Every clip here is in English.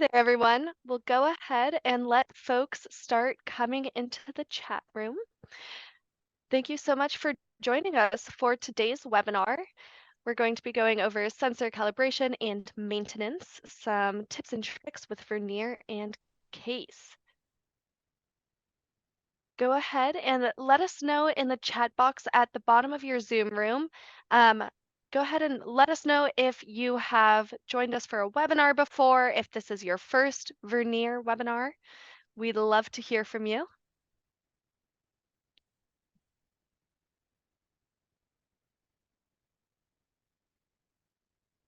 there, everyone. We'll go ahead and let folks start coming into the chat room. Thank you so much for joining us for today's webinar. We're going to be going over sensor calibration and maintenance, some tips and tricks with Vernier and Case. Go ahead and let us know in the chat box at the bottom of your Zoom room. Go ahead and let us know if you have joined us for a webinar before, if this is your first Vernier webinar. We'd love to hear from you.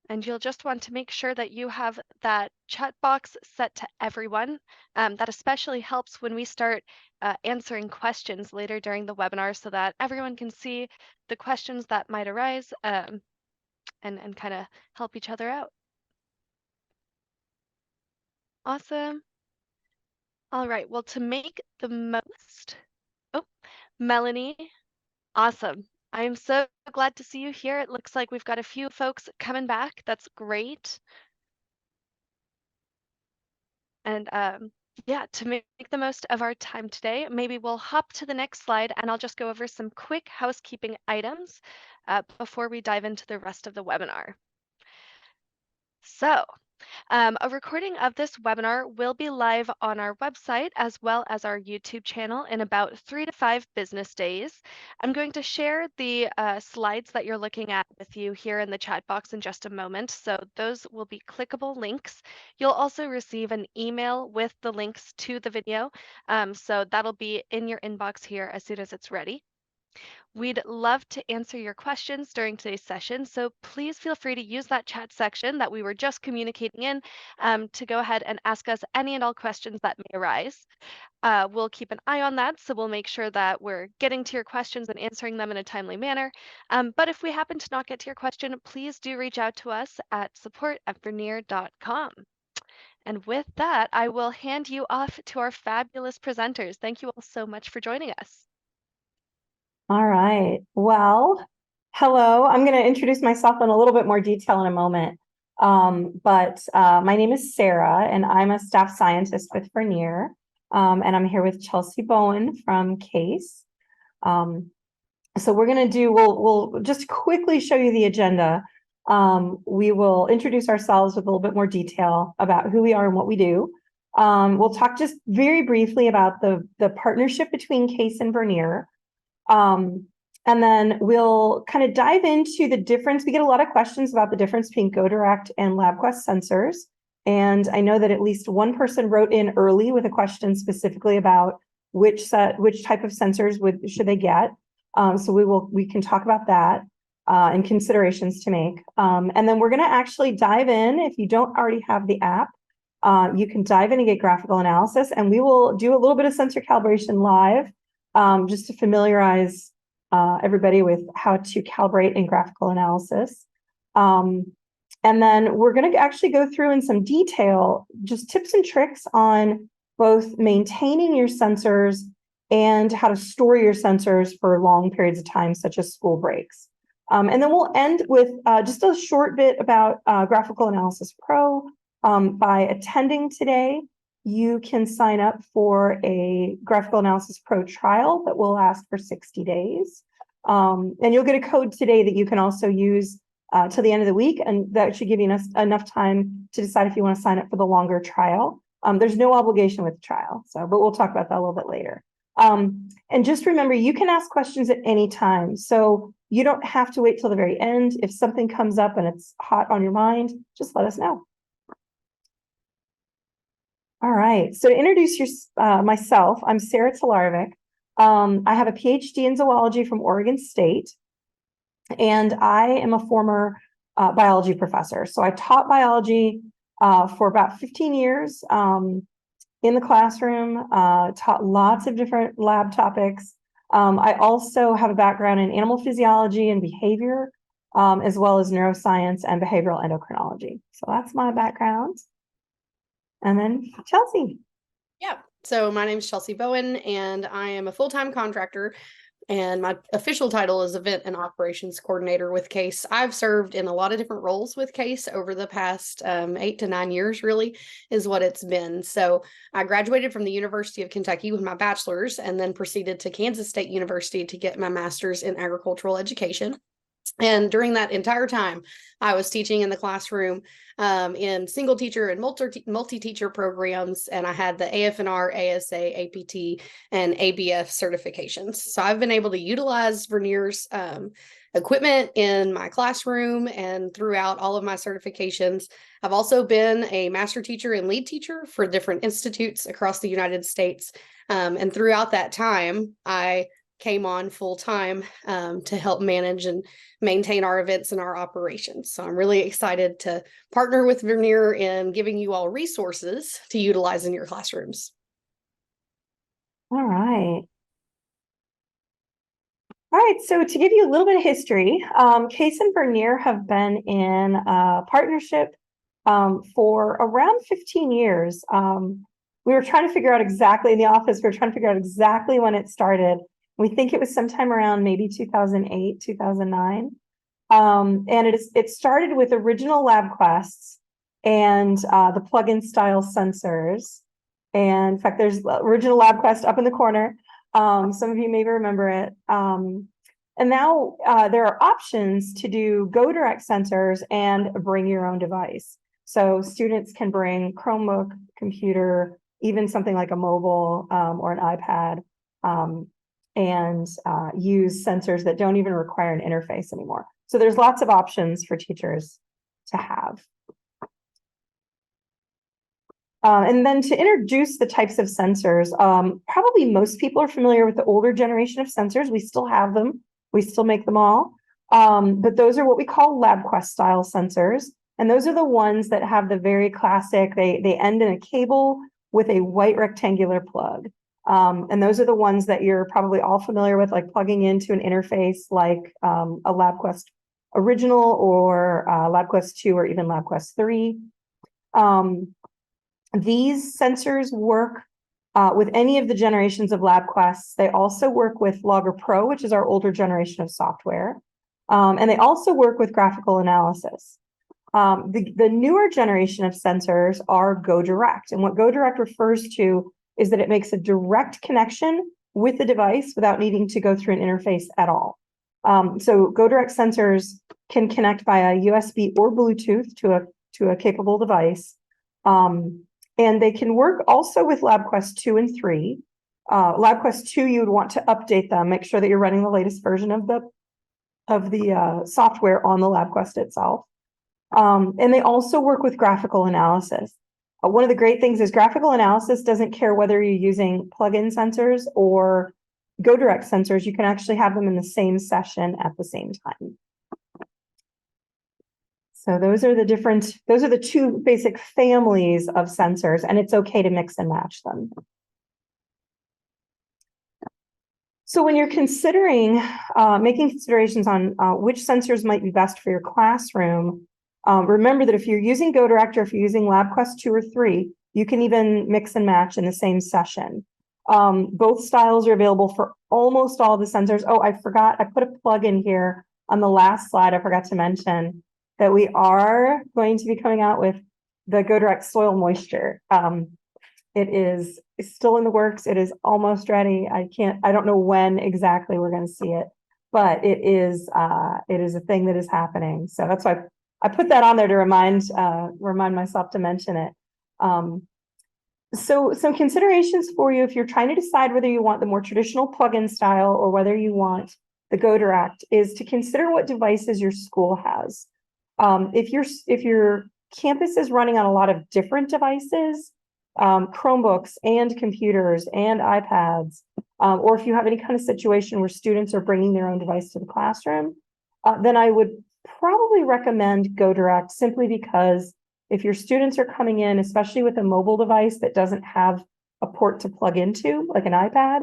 And you'll just want to make sure that you have that chat box set to everyone. That especially helps when we start answering questions later during the webinar so that everyone can see the questions that might arise and kind of help each other out. Awesome. All right, well, to make the most, Melanie, awesome. I'm so glad to see you here. It looks like we've got a few folks coming back. That's great. And yeah, to make the most of our time today, maybe we'll hop to the next slide and I'll just go over some quick housekeeping items before we dive into the rest of the webinar. So, a recording of this webinar will be live on our website as well as our YouTube channel in about 3 to 5 business days. I'm going to share the slides that you're looking at with you here in the chat box in just a moment. So those will be clickable links. You'll also receive an email with the links to the video. So that'll be in your inbox here as soon as it's ready. We'd love to answer your questions during today's session, so please feel free to use that chat section that we were just communicating in to go ahead and ask us any and all questions that may arise. We'll keep an eye on that, so we'll make sure that we're getting to your questions and answering them in a timely manner. But if we happen to not get to your question, please do reach out to us at support@vernier.com. And with that, I will hand you off to our fabulous presenters. Thank you all so much for joining us. All right. Well, hello. I'm going to introduce myself in a little bit more detail in a moment. My name is Sarah, and I'm a staff scientist with Vernier. And I'm here with Chelsea Bowen from Case. So we're going to do, we'll just quickly show you the agenda. We will introduce ourselves with a little bit more detail about who we are and what we do. We'll talk just very briefly about the partnership between Case and Vernier. And then we'll kind of dive into the difference. We get a lot of questions about the difference between GoDirect and LabQuest sensors. And I know that at least one person wrote in early with a question specifically about which type of sensors should they get. So we can talk about that and considerations to make. And then we're going to actually dive in. If you don't already have the app, you can dive in and get graphical analysis. And we will do a little bit of sensor calibration live. Just to familiarize everybody with how to calibrate in graphical analysis. And then we're going to actually go through in some detail, just tips and tricks on both maintaining your sensors and how to store your sensors for long periods of time, such as school breaks. And then we'll end with just a short bit about Graphical Analysis Pro. By attending today, you can sign up for a Graphical Analysis Pro trial that will last for 60 days. And you'll get a code today that you can also use till the end of the week, and that should give you enough time to decide if you want to sign up for the longer trial. There's no obligation with the trial, but we'll talk about that a little bit later. And just remember, you can ask questions at any time. So you don't have to wait till the very end. If something comes up and it's hot on your mind, just let us know. All right, so to introduce myself, I'm Sarah Talarovic. I have a PhD in zoology from Oregon State, and I am a former biology professor. So I taught biology for about 15 years in the classroom, taught lots of different lab topics. I also have a background in animal physiology and behavior, as well as neuroscience and behavioral endocrinology. So that's my background. And then Chelsea. Yeah, so my name is Chelsea Bowen, and I am a full-time contractor and my official title is Event and Operations Coordinator with CASE. I've served in a lot of different roles with CASE over the past 8 to 9 years, really, is what it's been. So I graduated from the University of Kentucky with my bachelor's and then proceeded to Kansas State University to get my master's in agricultural education. And during that entire time, I was teaching in the classroom in single teacher and multi-teacher programs, and I had the AFNR, ASA, APT, and ABF certifications. So I've been able to utilize Vernier's equipment in my classroom and throughout all of my certifications. I've also been a master teacher and lead teacher for different institutes across the United States. And throughout that time, I came on full time to help manage and maintain our events and our operations. So I'm really excited to partner with Vernier in giving you all resources to utilize in your classrooms. All right. All right, so to give you a little bit of history, CASE and Vernier have been in partnership for around 15 years. We were trying to figure out exactly in the office, we were trying to figure out exactly when it started. We think it was sometime around maybe 2008, 2009. And it started with original LabQuests and the plug-in style sensors. And in fact, there's original LabQuest up in the corner. Some of you may remember it. And now there are options to do Go Direct sensors and bring your own device. So students can bring Chromebook, computer, even something like a mobile or an iPad, and use sensors that don't even require an interface anymore. So there's lots of options for teachers to have. And then to introduce the types of sensors, probably most people are familiar with the older generation of sensors. We still have them. We still make them all. But those are what we call LabQuest style sensors. And those are the ones that have the very classic, they end in a cable with a white rectangular plug. And those are the ones that you're probably all familiar with, like plugging into an interface like a LabQuest Original or LabQuest 2 or even LabQuest 3. These sensors work with any of the generations of LabQuests. They also work with Logger Pro, which is our older generation of software. And they also work with graphical analysis. The newer generation of sensors are Go Direct. And what Go Direct refers to is that it makes a direct connection with the device without needing to go through an interface at all. So Go Direct sensors can connect via USB or Bluetooth to a capable device. And they can work also with LabQuest 2 and 3. LabQuest 2, you would want to update them, make sure that you're running the latest version of the software on the LabQuest itself. And they also work with graphical analysis. One of the great things is graphical analysis doesn't care whether you're using plug-in sensors or Go Direct sensors. You can actually have them in the same session at the same time. So those are the two basic families of sensors, and it's okay to mix and match them. So when you're considering making considerations on which sensors might be best for your classroom, remember that if you're using Go Direct or if you're using LabQuest 2 or 3, you can even mix and match in the same session. Both styles are available for almost all the sensors. Oh, I forgot, I put a plug in here on the last slide. I forgot to mention that we are going to be coming out with the Go Direct Soil Moisture. It is still in the works. It is almost ready. I don't know when exactly we're going to see it, but it is a thing that is happening. So that's why I put that on there to remind myself to mention it. So some considerations for you if you're trying to decide whether you want the more traditional plug-in style or whether you want the Go Direct is to consider what devices your school has. If your campus is running on a lot of different devices, Chromebooks and computers and iPads, or if you have any kind of situation where students are bringing their own device to the classroom, then I would probably recommend Go Direct simply because if your students are coming in, especially with a mobile device that doesn't have a port to plug into, like an iPad,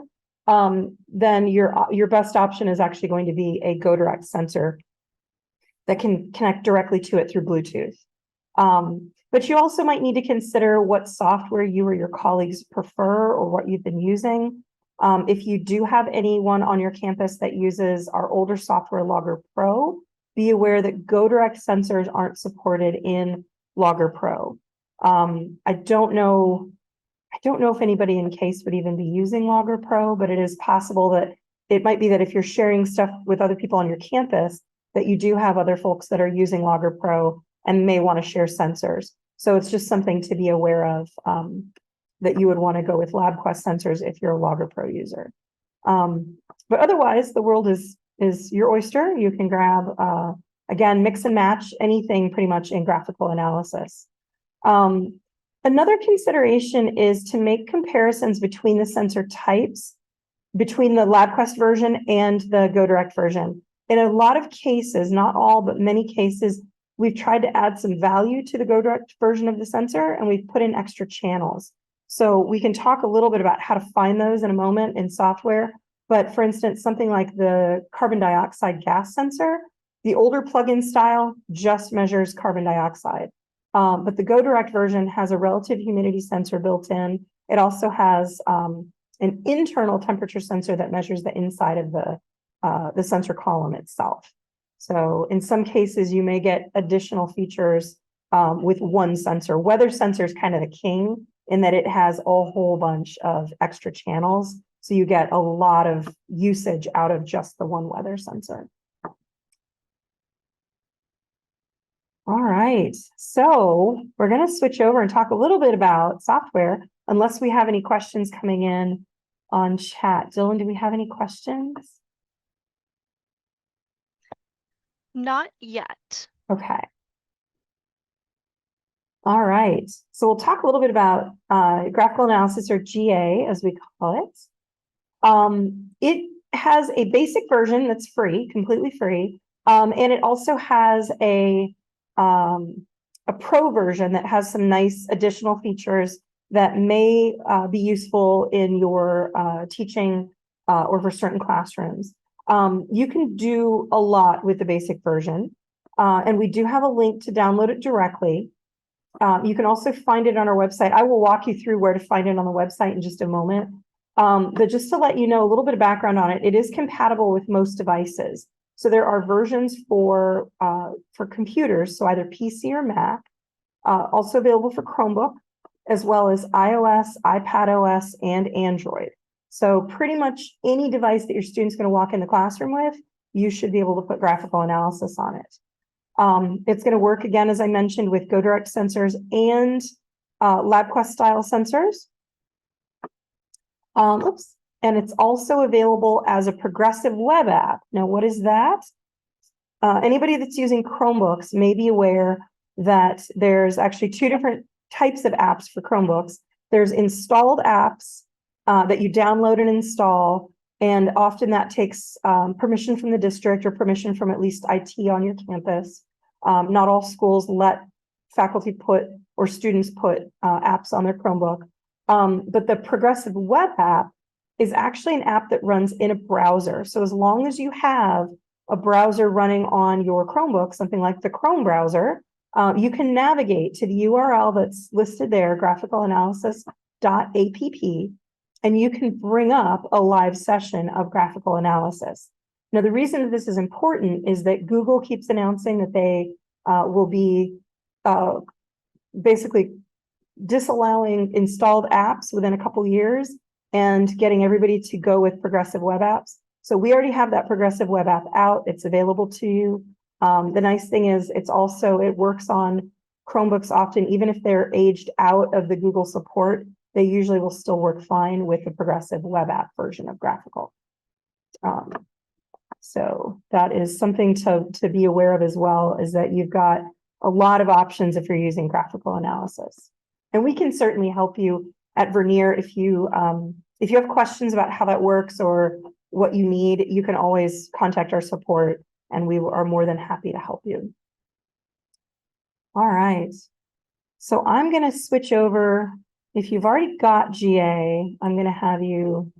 then your best option is actually going to be a Go Direct sensor that can connect directly to it through Bluetooth. But you also might need to consider what software you or your colleagues prefer or what you've been using. If you do have anyone on your campus that uses our older software, Logger Pro, be aware that GoDirect sensors aren't supported in Logger Pro. I don't know if anybody in CASE would even be using Logger Pro, but it is possible that it might be that if you're sharing stuff with other people on your campus, that you do have other folks that are using Logger Pro and may want to share sensors. So it's just something to be aware of, that you would want to go with LabQuest sensors if you're a Logger Pro user. But otherwise, the world is your oyster. You can grab, again, mix and match anything pretty much in graphical analysis. Another consideration is to make comparisons between the sensor types, between the LabQuest version and the GoDirect version. In a lot of cases, not all, but many cases, we've tried to add some value to the GoDirect version of the sensor, and we've put in extra channels. So we can talk a little bit about how to find those in a moment in software. But for instance, something like the carbon dioxide gas sensor, the older plug-in style just measures carbon dioxide. But the GoDirect version has a relative humidity sensor built in. It also has an internal temperature sensor that measures the inside of the sensor column itself. So in some cases, you may get additional features with one sensor. Weather sensor is kind of the king in that it has a whole bunch of extra channels. So you get a lot of usage out of just the one weather sensor. All right, so we're going to switch over and talk a little bit about software, unless we have any questions coming in on chat. Dylan, do we have any questions? Not yet. Okay. All right, so we'll talk a little bit about graphical analysis, or GA as we call it. It has a basic version that's free, completely free, and it also has a pro version that has some nice additional features that may be useful in your teaching or for certain classrooms. You can do a lot with the basic version, and we do have a link to download it directly. You can also find it on our website. I will walk you through where to find it on the website in just a moment. But just to let you know a little bit of background on it, it is compatible with most devices. So there are versions for computers, so either PC or Mac, also available for Chromebook, as well as iOS, iPadOS, and Android. So pretty much any device that your student's going to walk in the classroom with, you should be able to put graphical analysis on it. It's going to work, again, as I mentioned, with GoDirect sensors and LabQuest style sensors. Oops. And it's also available as a progressive web app. Now, what is that? Anybody that's using Chromebooks may be aware that there's actually two different types of apps for Chromebooks. There's installed apps that you download and install, and often that takes permission from the district or permission from at least IT on your campus. Not all schools let faculty put or students put apps on their Chromebook. But the progressive web app is actually an app that runs in a browser. So as long as you have a browser running on your Chromebook, something like the Chrome browser, you can navigate to the URL that's listed there, graphicalanalysis.app, and you can bring up a live session of graphical analysis. Now, the reason that this is important is that Google keeps announcing that they will be basically disallowing installed apps within a couple years and getting everybody to go with progressive web apps. So we already have that progressive web app out. It's available to you. The nice thing is it works on Chromebooks often, even if they're aged out of the Google support, they usually will still work fine with the progressive web app version of graphical. So that is something to be aware of as well, is that you've got a lot of options if you're using graphical analysis. And we can certainly help you at Vernier if you have questions about how that works or what you need. You can always contact our support, and we are more than happy to help you. All right. So I'm going to switch over. If you've already got GA, I'm going to have you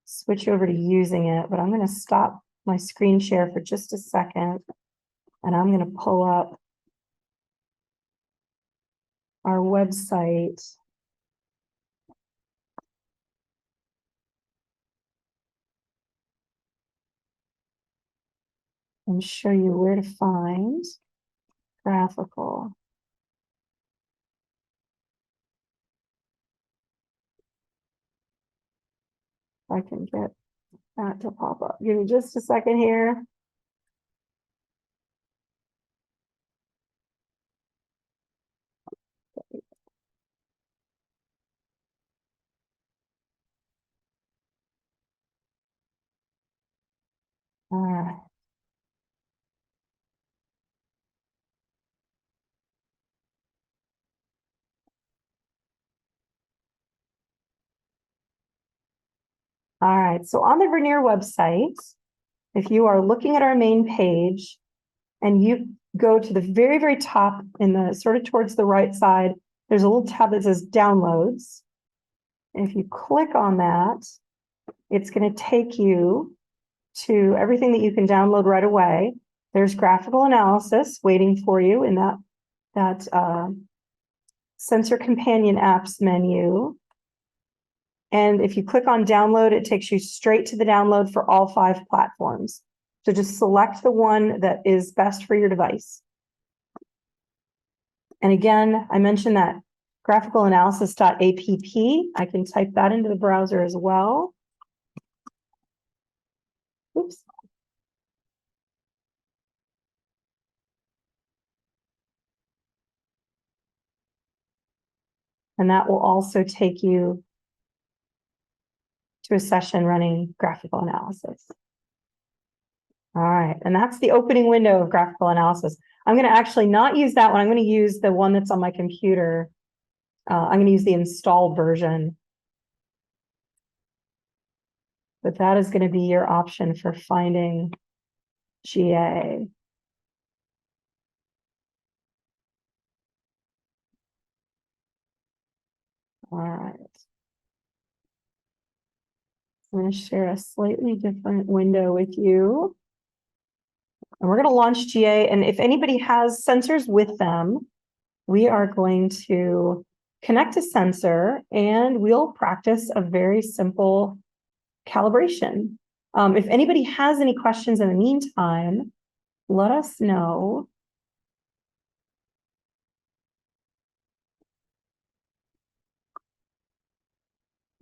switch over to using it, but I'm going to stop my screen share for just a second, and I'm going to pull up our website. and show you where to find graphical. If I can get that to pop up. Give me just a second here. All right. All right, so on the Vernier website, if you are looking at our main page and you go to the very, very top in the sort of towards the right side, there's a little tab that says downloads. And if you click on that, it's going to take you to everything that you can download right away. There's graphical analysis waiting for you in that sensor companion apps menu. And if you click on download, it takes you straight to the download for all 5 platforms. So just select the one that is best for your device. And again, I mentioned that graphicalanalysis.app. I can type that into the browser as well. Oops. And that will also take you to a session running graphical analysis. All right, and that's the opening window of graphical analysis. I'm going to actually not use that one. I'm going to use the one that's on my computer. I'm going to use the installed version. But that is going to be your option for finding GA. All right. I'm going to share a slightly different window with you. And we're going to launch GA. And if anybody has sensors with them, we are going to connect a sensor and we'll practice a very simple calibration. If anybody has any questions in the meantime, let us know.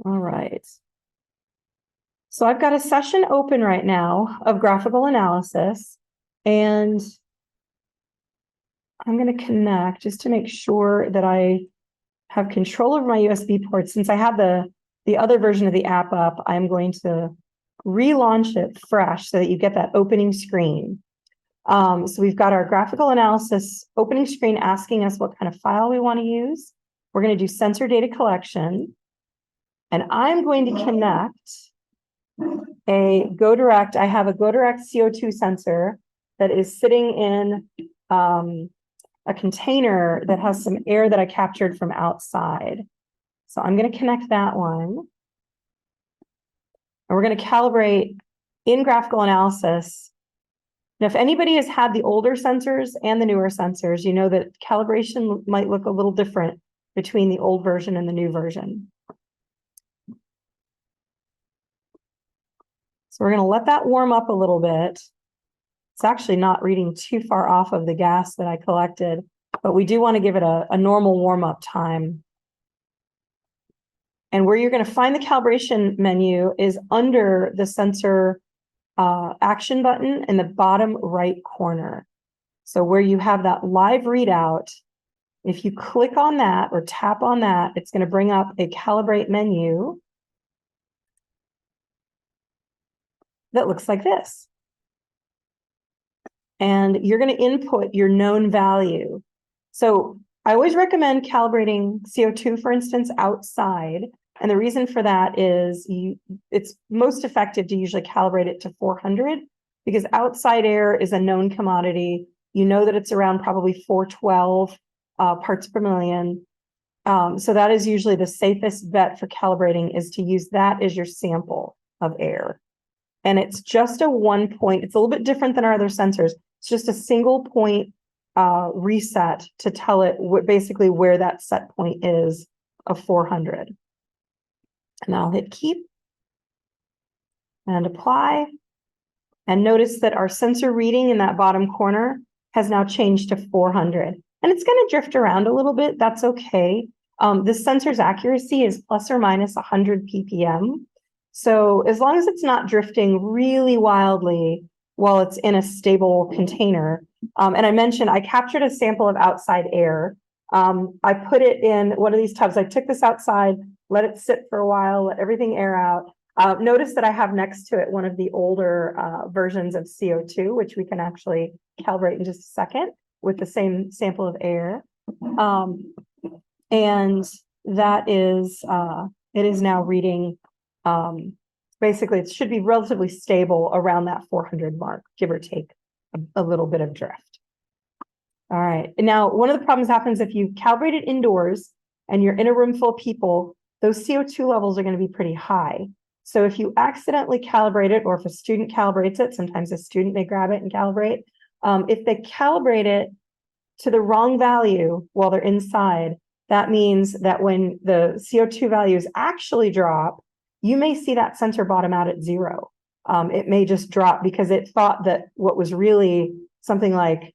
All right. So I've got a session open right now of graphical analysis, and I'm going to connect just to make sure that I have control over my USB ports. Since I have the other version of the app up, I'm going to relaunch it fresh so that you get that opening screen. So we've got our graphical analysis opening screen asking us what kind of file we want to use. We're going to do sensor data collection. And I'm going to connect a GoDirect. I have a GoDirect CO2 sensor that is sitting in a container that has some air that I captured from outside. So I'm going to connect that one. And we're going to calibrate in graphical analysis. Now, if anybody has had the older sensors and the newer sensors, you know that calibration might look a little different between the old version and the new version. So we're going to let that warm up a little bit. It's actually not reading too far off of the gas that I collected, but we do want to give it a normal warm-up time. And where you're going to find the calibration menu is under the sensor action button in the bottom right corner. So where you have that live readout, if you click on that or tap on that, it's going to bring up a calibrate menu that looks like this. And you're going to input your known value. So I always recommend calibrating CO2, for instance, outside. And the reason for that is it's most effective to usually calibrate it to 400 because outside air is a known commodity. You know that it's around probably 412 parts per million. So that is usually the safest bet for calibrating is to use that as your sample of air. And it's just a 1 point. It's a little bit different than our other sensors. It's just a single point reset to tell it basically where that set point is of 400. And I'll hit keep and apply. And notice that our sensor reading in that bottom corner has now changed to 400. And it's going to drift around a little bit. That's okay. This sensor's accuracy is plus or minus 100 ppm. So as long as it's not drifting really wildly while it's in a stable container, and I mentioned I captured a sample of outside air. I put it in one of these tubs. I took this outside, let it sit for a while, let everything air out. Notice that I have next to it one of the older versions of CO2, which we can actually calibrate in just a second with the same sample of air. And that is, it is now reading, basically it should be relatively stable around that 400 mark, give or take a little bit of drift. All right, and now one of the problems happens if you calibrate it indoors and you're in a room full of people, those CO2 levels are going to be pretty high. So if you accidentally calibrate it, or if a student calibrates it, sometimes a student may grab it and calibrate. If they calibrate it to the wrong value while they're inside, that means that when the CO2 values actually drop, you may see that sensor bottom out at 0. It may just drop because it thought that what was really something like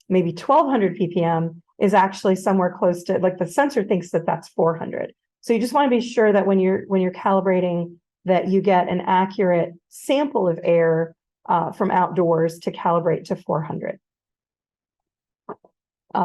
maybe 1200 ppm is actually somewhere close to, like the sensor thinks that that's 400. So you just want to be sure that when you're calibrating, that you get an accurate sample of air from outdoors to calibrate to 400.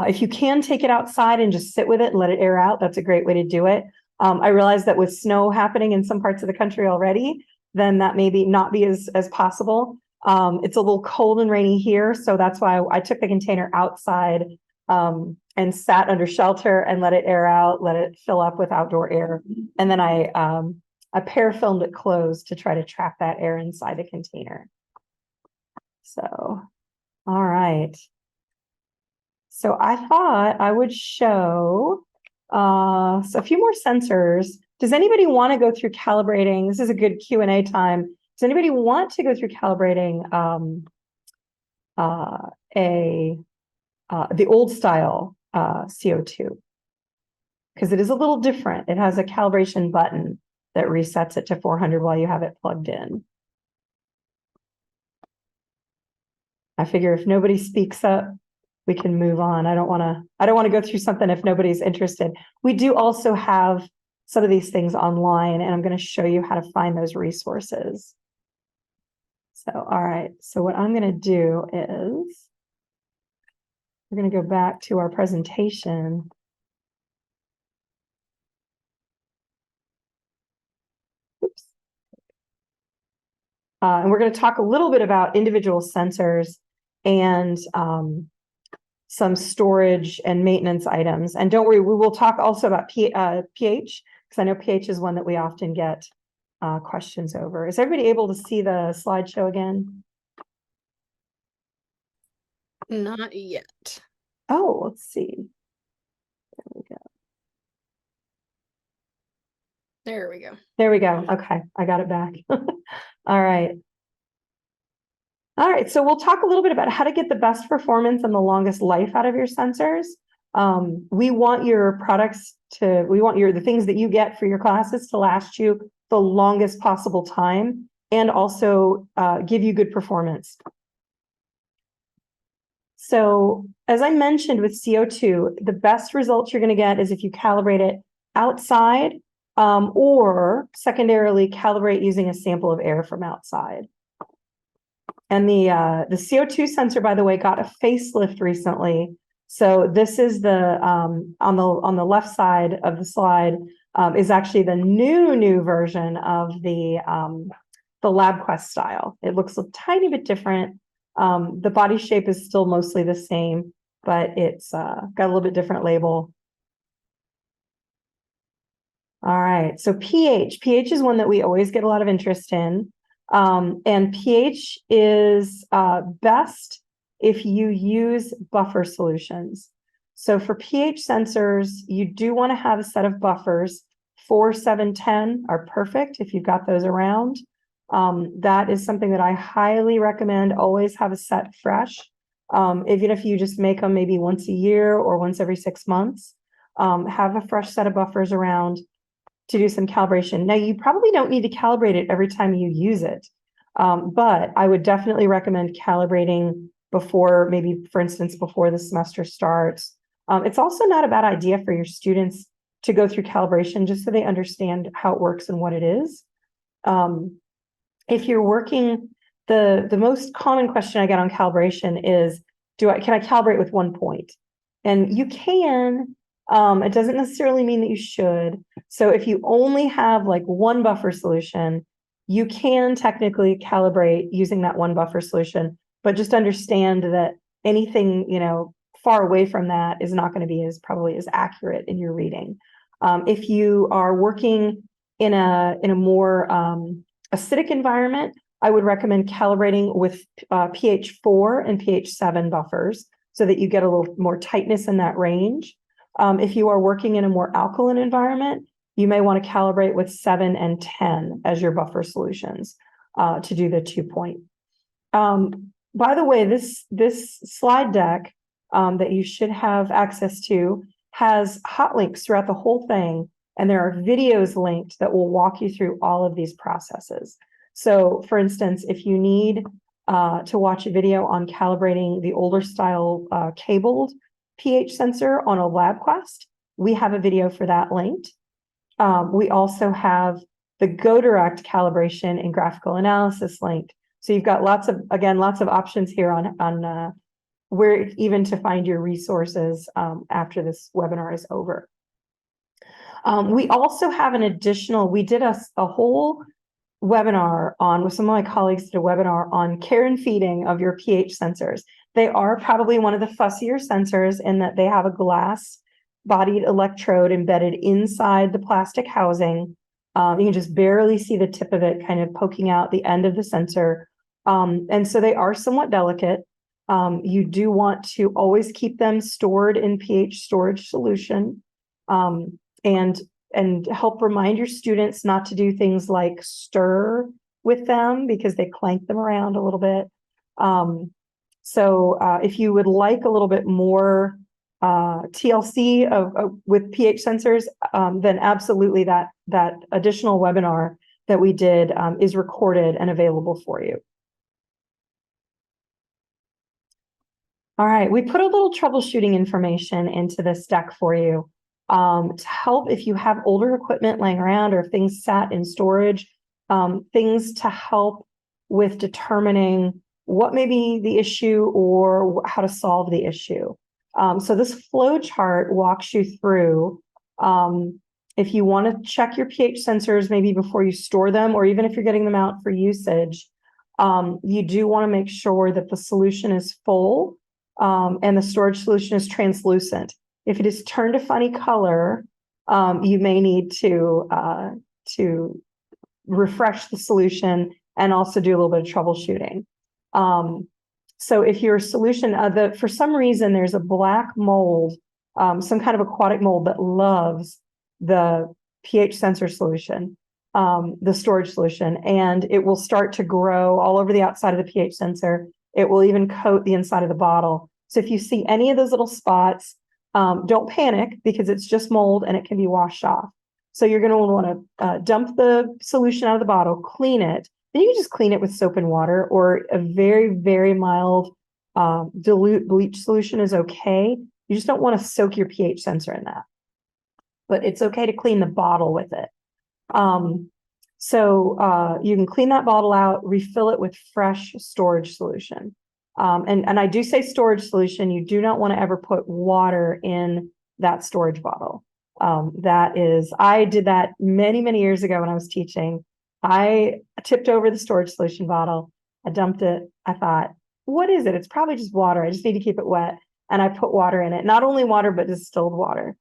If you can take it outside and just sit with it and let it air out, that's a great way to do it. I realize that with snow happening in some parts of the country already, then that may not be as possible. It's a little cold and rainy here, so that's why I took the container outside and sat under shelter and let it air out, let it fill up with outdoor air. And then I parafilmed it closed to try to trap that air inside the container. So, all right. So I thought I would show a few more sensors. Does anybody want to go through calibrating? This is a good Q&A time. Does anybody want to go through calibrating the old style CO2? Because it is a little different. It has a calibration button that resets it to 400 while you have it plugged in. I figure if nobody speaks up, we can move on. I don't want to go through something if nobody's interested. We do also have some of these things online, and I'm going to show you how to find those resources. So, all right. So what I'm going to do is we're going to go back to our presentation. Oops. And we're going to talk a little bit about individual sensors and some storage and maintenance items. And don't worry, we will talk also about pH, because I know pH is one that we often get questions over. Is everybody able to see the slideshow again? Not yet. Oh, let's see. There we go. There we go. There we go. Okay, I got it back. All right. All right, so we'll talk a little bit about how to get the best performance and the longest life out of your sensors. We want your products to, the things that you get for your classes to last you the longest possible time and also give you good performance. So as I mentioned with CO2, the best results you're going to get is if you calibrate it outside or secondarily calibrate using a sample of air from outside. And the CO2 sensor, by the way, got a facelift recently. So this is the on the left side of the slide is actually the new version of the LabQuest style. It looks a tiny bit different. The body shape is still mostly the same, but it's got a little bit different label. All right, so pH. pH is one that we always get a lot of interest in. And pH is best if you use buffer solutions. So for pH sensors, you do want to have a set of buffers. 4, 7, 10 are perfect if you've got those around. That is something that I highly recommend. Always have a set fresh. Even if you just make them maybe once a year or once every 6 months, have a fresh set of buffers around to do some calibration. Now, you probably don't need to calibrate it every time you use it. But I would definitely recommend calibrating before, maybe for instance, before the semester starts. It's also not a bad idea for your students to go through calibration just so they understand how it works and what it is. If you're working, the most common question I get on calibration is, can I calibrate with 1 point? And you can, it doesn't necessarily mean that you should. So if you only have like one buffer solution, you can technically calibrate using that one buffer solution, but just understand that anything, far away from that is not going to be probably as accurate in your reading. If you are working in a more acidic environment, I would recommend calibrating with pH 4 and pH 7 buffers so that you get a little more tightness in that range. If you are working in a more alkaline environment, you may want to calibrate with 7 and 10 as your buffer solutions to do the 2 point. By the way, this slide deck that you should have access to has hot links throughout the whole thing, and there are videos linked that will walk you through all of these processes. So for instance, if you need to watch a video on calibrating the older style cabled pH sensor on a LabQuest, we have a video for that linked. We also have the GoDirect calibration and graphical analysis linked. So you've got lots of options here on where even to find your resources after this webinar is over. We also have an additional, we did a whole webinar on, with some of my colleagues did a webinar on care and feeding of your pH sensors. They are probably one of the fussier sensors in that they have a glass bodied electrode embedded inside the plastic housing. You can just barely see the tip of it kind of poking out the end of the sensor. And so they are somewhat delicate. You do want to always keep them stored in pH storage solution, and help remind your students not to do things like stir with them because they clank them around a little bit. So if you would like a little bit more TLC with pH sensors, then absolutely that additional webinar that we did is recorded and available for you. All right, we put a little troubleshooting information into this deck for you to help if you have older equipment laying around or if things sat in storage, things to help with determining what may be the issue or how to solve the issue. So this flow chart walks you through if you want to check your pH sensors maybe before you store them, or even if you're getting them out for usage, you do want to make sure that the solution is full and the storage solution is translucent. If it is turned a funny color, you may need to refresh the solution and also do a little bit of troubleshooting. So if your solution, for some reason, there's a black mold, some kind of aquatic mold that loves the pH sensor solution, the storage solution, and it will start to grow all over the outside of the pH sensor. It will even coat the inside of the bottle. So if you see any of those little spots, don't panic because it's just mold and it can be washed off. So you're going to want to dump the solution out of the bottle, clean it. Then you can just clean it with soap and water, or a very, very mild dilute bleach solution is okay. You just don't want to soak your pH sensor in that. But it's okay to clean the bottle with it. So you can clean that bottle out, refill it with fresh storage solution. And I do say storage solution, you do not want to ever put water in that storage bottle. I did that many, many years ago when I was teaching. I tipped over the storage solution bottle. I dumped it. I thought, what is it? It's probably just water. I just need to keep it wet. And I put water in it, not only water, but distilled water.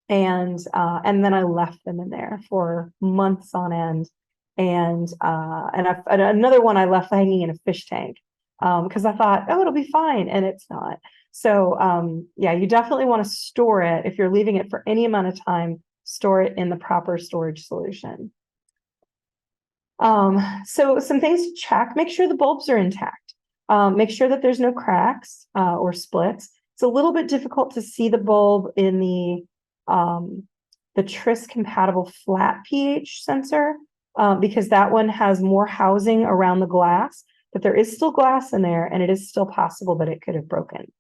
And then I left them in there for months on end. And another one I left hanging in a fish tank because I thought, oh, it'll be fine. And it's not. So yeah, you definitely want to store it. If you're leaving it for any amount of time, store it in the proper storage solution. So some things to check: make sure the bulbs are intact. Make sure that there's no cracks or splits. It's a little bit difficult to see the bulb in the TRIS compatible flat pH sensor. because that one has more housing around the glass, but there is still glass in there, and it is still possible that it could have broken.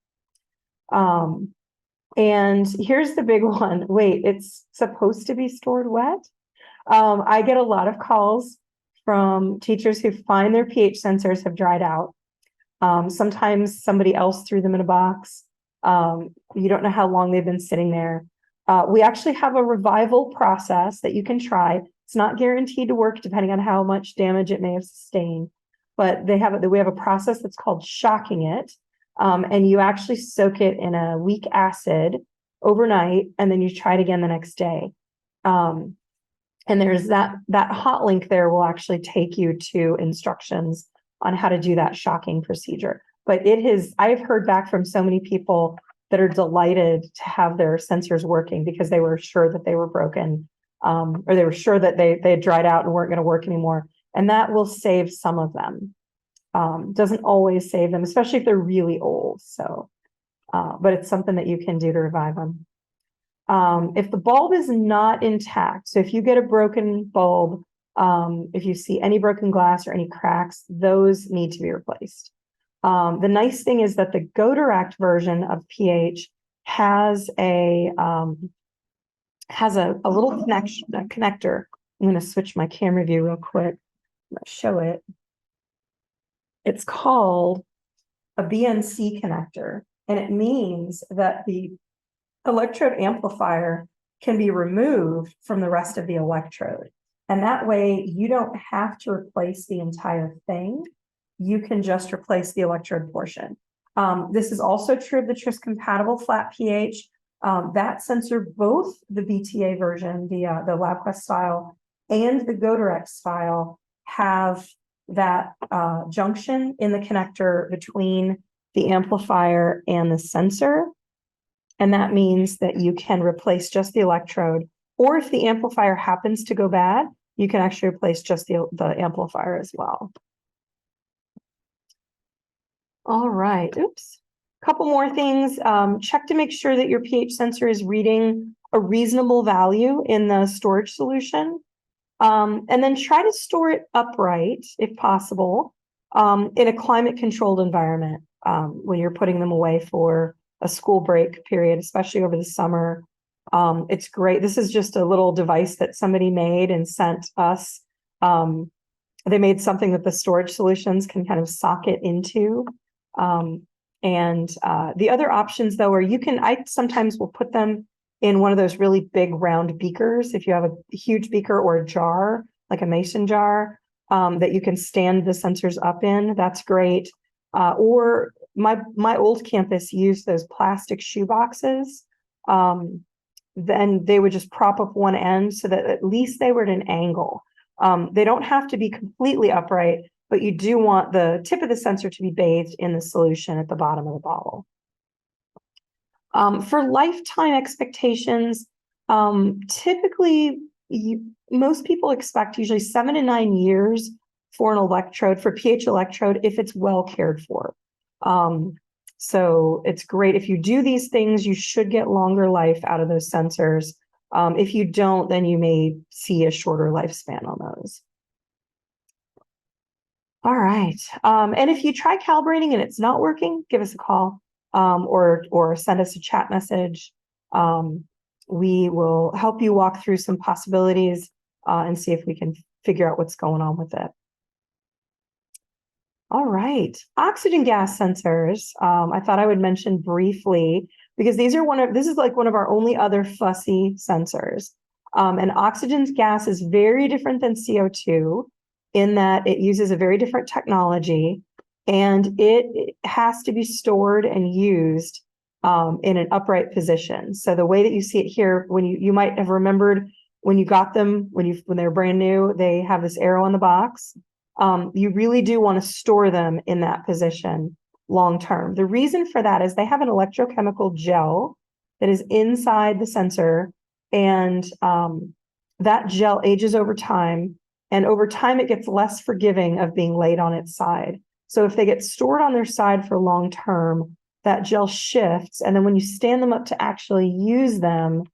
And here's the big one. Wait, it's supposed to be stored wet? I get a lot of calls from teachers who find their pH sensors have dried out. Sometimes somebody else threw them in a box. You don't know how long they've been sitting there. We actually have a revival process that you can try. It's not guaranteed to work depending on how much damage it may have sustained, but we have a process that's called shocking it. And you actually soak it in a weak acid overnight, and then you try it again the next day. And there's that hot link there will actually take you to instructions on how to do that shocking procedure. But I've heard back from so many people that are delighted to have their sensors working because they were sure that they were broken, or they were sure that they had dried out and weren't going to work anymore. And that will save some of them. Doesn't always save them, especially if they're really old. So, but it's something that you can do to revive them. If the bulb is not intact, so if you get a broken bulb, if you see any broken glass or any cracks, those need to be replaced. The nice thing is that the Go Direct version of pH has a little connector. I'm going to switch my camera view real quick. Let's show it. It's called a BNC connector, and it means that the electrode amplifier can be removed from the rest of the electrode. And that way you don't have to replace the entire thing. You can just replace the electrode portion. This is also true of the TRIS compatible flat pH. That sensor, both the VTA version, the LabQuest style, and the Go Direct style have that junction in the connector between the amplifier and the sensor. And that means that you can replace just the electrode, or if the amplifier happens to go bad, you can actually replace just the amplifier as well. All right, oops. Couple more things. Check to make sure that your pH sensor is reading a reasonable value in the storage solution. And then try to store it upright, if possible, in a climate-controlled environment when you're putting them away for a school break period, especially over the summer. It's great. This is just a little device that somebody made and sent us. They made something that the storage solutions can kind of socket into. The other options, though, are I sometimes will put them in one of those really big round beakers. If you have a huge beaker or a jar, like a mason jar, that you can stand the sensors up in, that's great. Or my old campus used those plastic shoe boxes. Then they would just prop up one end so that at least they were at an angle. They don't have to be completely upright, but you do want the tip of the sensor to be bathed in the solution at the bottom of the bottle. For lifetime expectations, typically most people expect usually 7 to 9 years for an electrode, for pH electrode, if it's well cared for. So it's great. If you do these things, you should get longer life out of those sensors. If you don't, then you may see a shorter lifespan on those. All right. And if you try calibrating and it's not working, give us a call or send us a chat message. We will help you walk through some possibilities and see if we can figure out what's going on with it. All right, oxygen gas sensors. I thought I would mention briefly because this is like one of our only other fussy sensors. And oxygen gas is very different than CO2 in that it uses a very different technology, and it has to be stored and used in an upright position. So the way that you see it here, when you might have remembered when you got them, when they were brand new, they have this arrow on the box. You really do want to store them in that position long term. The reason for that is they have an electrochemical gel that is inside the sensor, and that gel ages over time, and over time it gets less forgiving of being laid on its side. So if they get stored on their side for long term, that gel shifts, and then when you stand them up to actually use them,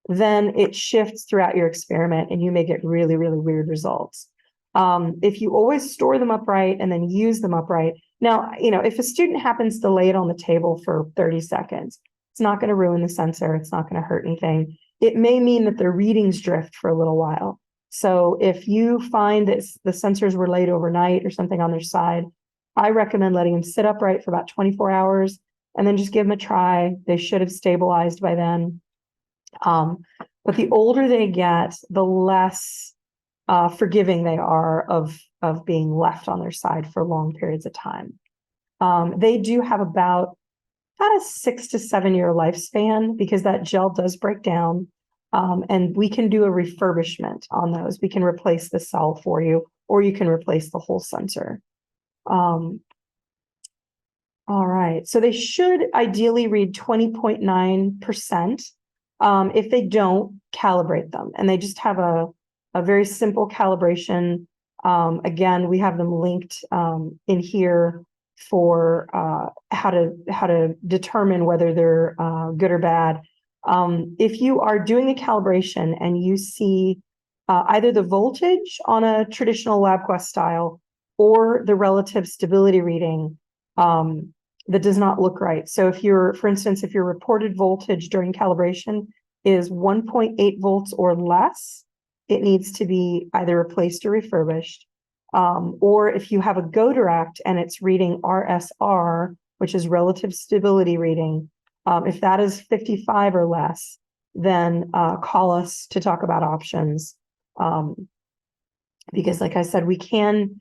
then it shifts throughout your experiment and you may get really, really weird results. If you always store them upright and then use them upright. Now, if a student happens to lay it on the table for 30 seconds, it's not going to ruin the sensor. It's not going to hurt anything. It may mean that their readings drift for a little while. So if you find that the sensors were laid overnight or something on their side, I recommend letting them sit upright for about 24 hours and then just give them a try. They should have stabilized by then. But the older they get, the less forgiving they are of being left on their side for long periods of time. They do have about a 6 to 7 year lifespan because that gel does break down. And we can do a refurbishment on those. We can replace the cell for you, or you can replace the whole sensor. All right, so they should ideally read 20.9%. If they don't, calibrate them. And they just have a very simple calibration. Again, we have them linked in here for how to determine whether they're good or bad. If you are doing a calibration and you see either the voltage on a traditional LabQuest style or the relative stability reading that does not look right. So for instance, if your reported voltage during calibration is 1.8 volts or less, it needs to be either replaced or refurbished. Or if you have a go direct and it's reading RSR, which is relative stability reading, if that is 55 or less, then call us to talk about options. Because like I said, we can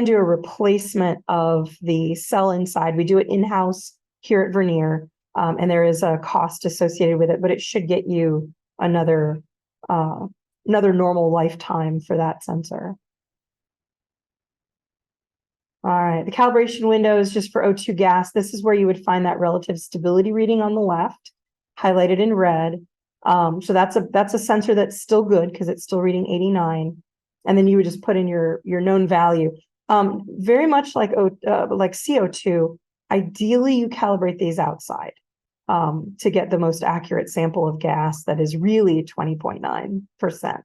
do a replacement of the cell inside. We do it in-house here at Vernier, and there is a cost associated with it, but it should get you another normal lifetime for that sensor. All right, the calibration window is just for O2 gas. This is where you would find that relative stability reading on the left, highlighted in red. So that's a sensor that's still good because it's still reading 89. And then you would just put in your known value. Very much like CO2, ideally you calibrate these outside to get the most accurate sample of gas that is really 20.9%.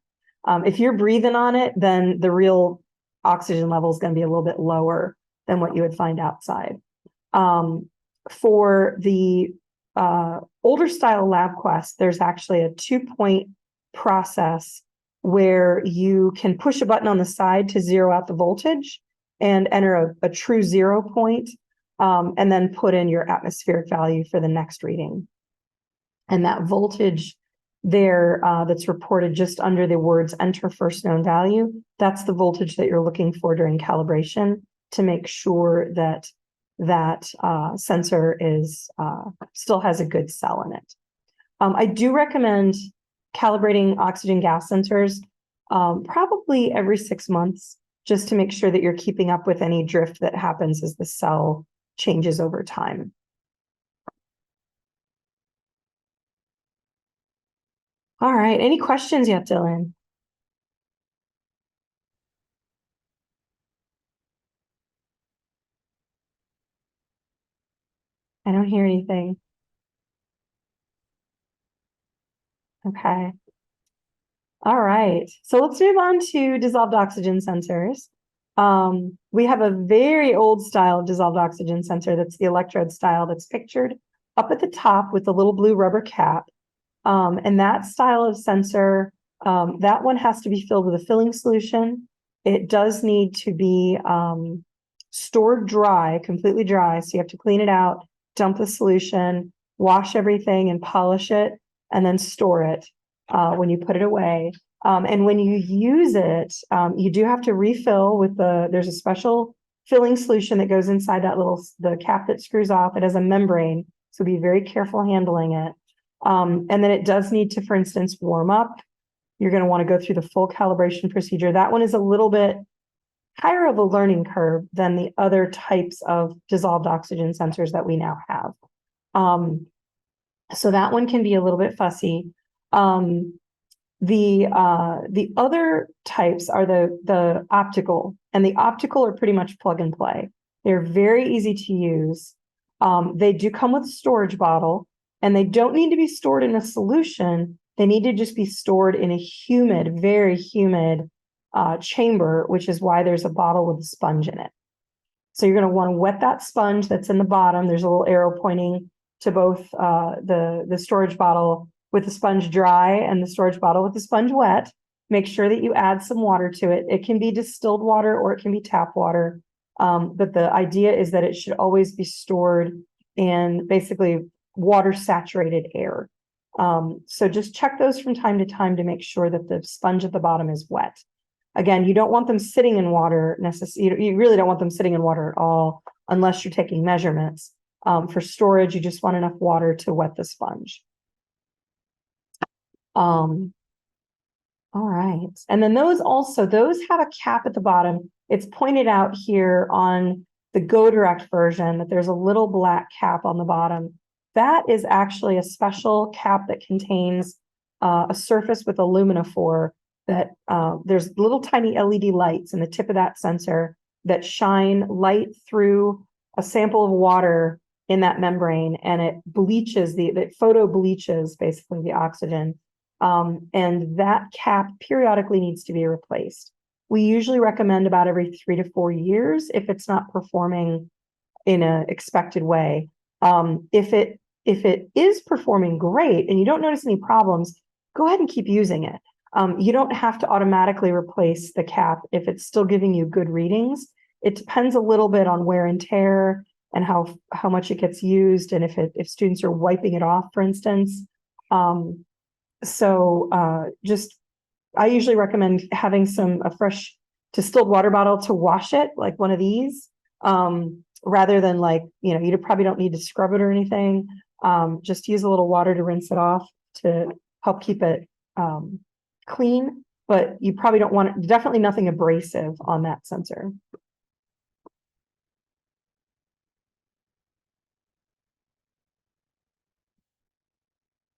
If you're breathing on it, then the real oxygen level is going to be a little bit lower than what you would find outside. For the older style LabQuest, there's actually a 2-point process where you can push a button on the side to zero out the voltage and enter a true 0 point, and then put in your atmospheric value for the next reading. And that voltage there that's reported just under the words enter first known value, that's the voltage that you're looking for during calibration to make sure that that sensor is still has a good cell in it. I do recommend calibrating oxygen gas sensors probably every 6 months, just to make sure that you're keeping up with any drift that happens as the cell changes over time. All right, any questions yet, Dylan? I don't hear anything. Okay. All right, so let's move on to dissolved oxygen sensors. We have a very old style dissolved oxygen sensor that's the electrode style that's pictured up at the top with the little blue rubber cap. And that style of sensor, that one has to be filled with a filling solution. It does need to be stored dry, completely dry. So you have to clean it out, dump the solution, wash everything and polish it, and then store it when you put it away. And when you use it, you do have to refill with there's a special filling solution that goes inside that the cap that screws off. It has a membrane, so be very careful handling it. And then it does need to, for instance, warm up. You're going to want to go through the full calibration procedure. That one is a little bit higher of a learning curve than the other types of dissolved oxygen sensors that we now have. So that one can be a little bit fussy. The other types are the optical, and the optical are pretty much plug and play. They're very easy to use. They do come with a storage bottle, and they don't need to be stored in a solution. They need to just be stored in a humid, very humid chamber, which is why there's a bottle with a sponge in it. So you're going to want to wet that sponge that's in the bottom. There's a little arrow pointing to both the storage bottle with the sponge dry and the storage bottle with the sponge wet. Make sure that you add some water to it. It can be distilled water or it can be tap water. But the idea is that it should always be stored in basically water saturated air. So just check those from time to time to make sure that the sponge at the bottom is wet. Again, you don't want them sitting in water necessarily. You really don't want them sitting in water at all unless you're taking measurements. For storage, you just want enough water to wet the sponge. All right. And then those have a cap at the bottom. It's pointed out here on the Go Direct version that there's a little black cap on the bottom. That is actually a special cap that contains a surface with aluminium that there's little tiny LED lights in the tip of that sensor that shine light through a sample of water in that membrane, and it bleaches the photo bleaches basically the oxygen. And that cap periodically needs to be replaced. We usually recommend about every 3 to 4 years if it's not performing in an expected way. If it is performing great and you don't notice any problems, go ahead and keep using it. You don't have to automatically replace the cap if it's still giving you good readings. It depends a little bit on wear and tear and how much it gets used, and if students are wiping it off, for instance. I usually recommend having a fresh distilled water bottle to wash it, like one of these, rather than you probably don't need to scrub it or anything. Just use a little water to rinse it off to help keep it clean, but you probably don't want it, definitely nothing abrasive on that sensor.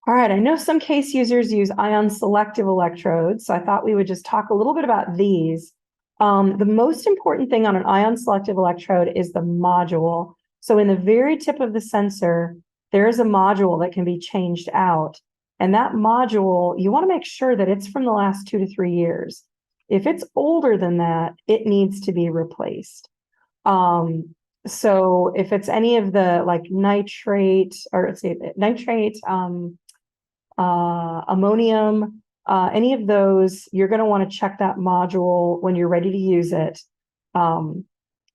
All right, I know some case users use ion selective electrodes, so I thought we would just talk a little bit about these. The most important thing on an ion selective electrode is the module. So in the very tip of the sensor, there is a module that can be changed out. And that module, you want to make sure that it's from the last 2 to 3 years. If it's older than that, it needs to be replaced. So if it's any of the nitrate, ammonium, any of those, you're going to want to check that module when you're ready to use it, and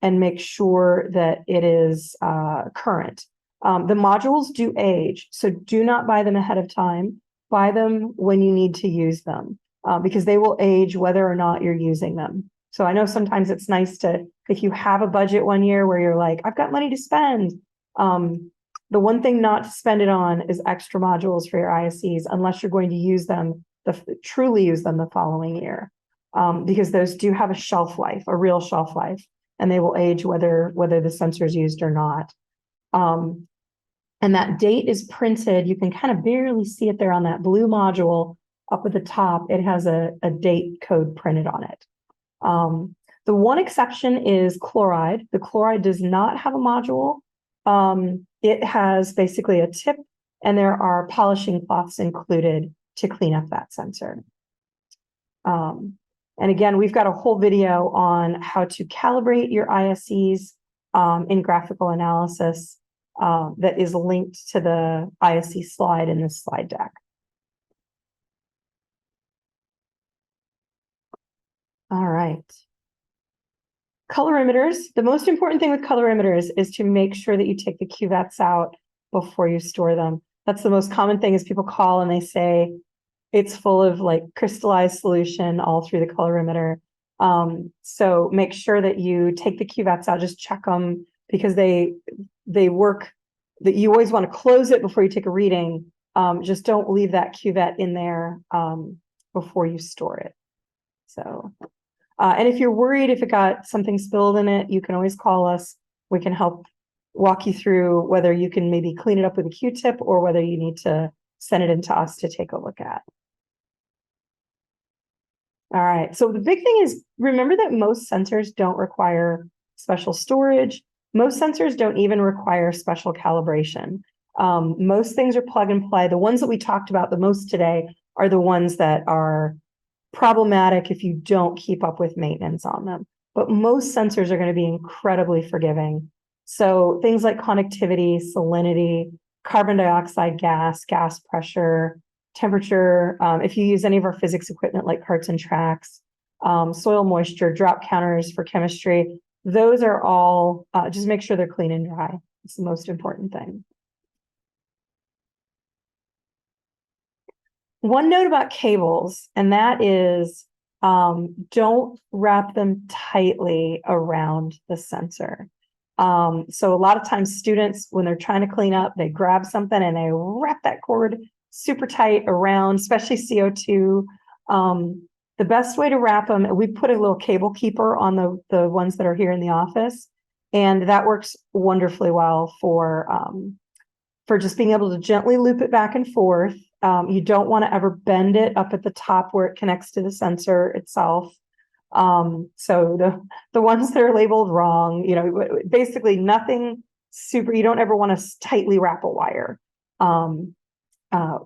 make sure that it is current. The modules do age, so do not buy them ahead of time. Buy them when you need to use them, because they will age whether or not you're using them. So I know sometimes it's nice to, if you have a budget one year where you're like, I've got money to spend, the one thing not to spend it on is extra modules for your ISCs unless you're going to use them, truly use them the following year, because those do have a shelf life, a real shelf life, and they will age whether the sensor is used or not. And that date is printed. You can kind of barely see it there on that blue module up at the top. It has a date code printed on it. The one exception is chloride. The chloride does not have a module. It has basically a tip, and there are polishing cloths included to clean up that sensor. And again, we've got a whole video on how to calibrate your ISCs in graphical analysis that is linked to the ISC slide in this slide deck. All right. Colorimeters. The most important thing with colorimeters is to make sure that you take the cuvettes out before you store them. That's the most common thing is people call and they say it's full of crystallized solution all through the colorimeter. So make sure that you take the cuvettes out, just check them, because they work, that you always want to close it before you take a reading. Just don't leave that cuvette in there before you store it. So, and if you're worried if it got something spilled in it, you can always call us. We can help walk you through whether you can maybe clean it up with a Q-tip or whether you need to send it into us to take a look at. All right, so the big thing is, remember that most sensors don't require special storage. Most sensors don't even require special calibration. Most things are plug and play. The ones that we talked about the most today are the ones that are problematic if you don't keep up with maintenance on them. But most sensors are going to be incredibly forgiving. So things like conductivity, salinity, carbon dioxide gas, gas pressure, temperature, if you use any of our physics equipment like carts and tracks, soil moisture, drop counters for chemistry, those are all, just make sure they're clean and dry. It's the most important thing. One note about cables, and that is don't wrap them tightly around the sensor. So a lot of times students, when they're trying to clean up, they grab something and they wrap that cord super tight around, especially CO2. The best way to wrap them, we put a little cable keeper on the ones that are here in the office, and that works wonderfully well for just being able to gently loop it back and forth. You don't want to ever bend it up at the top where it connects to the sensor itself. So the ones that are labeled wrong, basically nothing super, you don't ever want to tightly wrap a wire,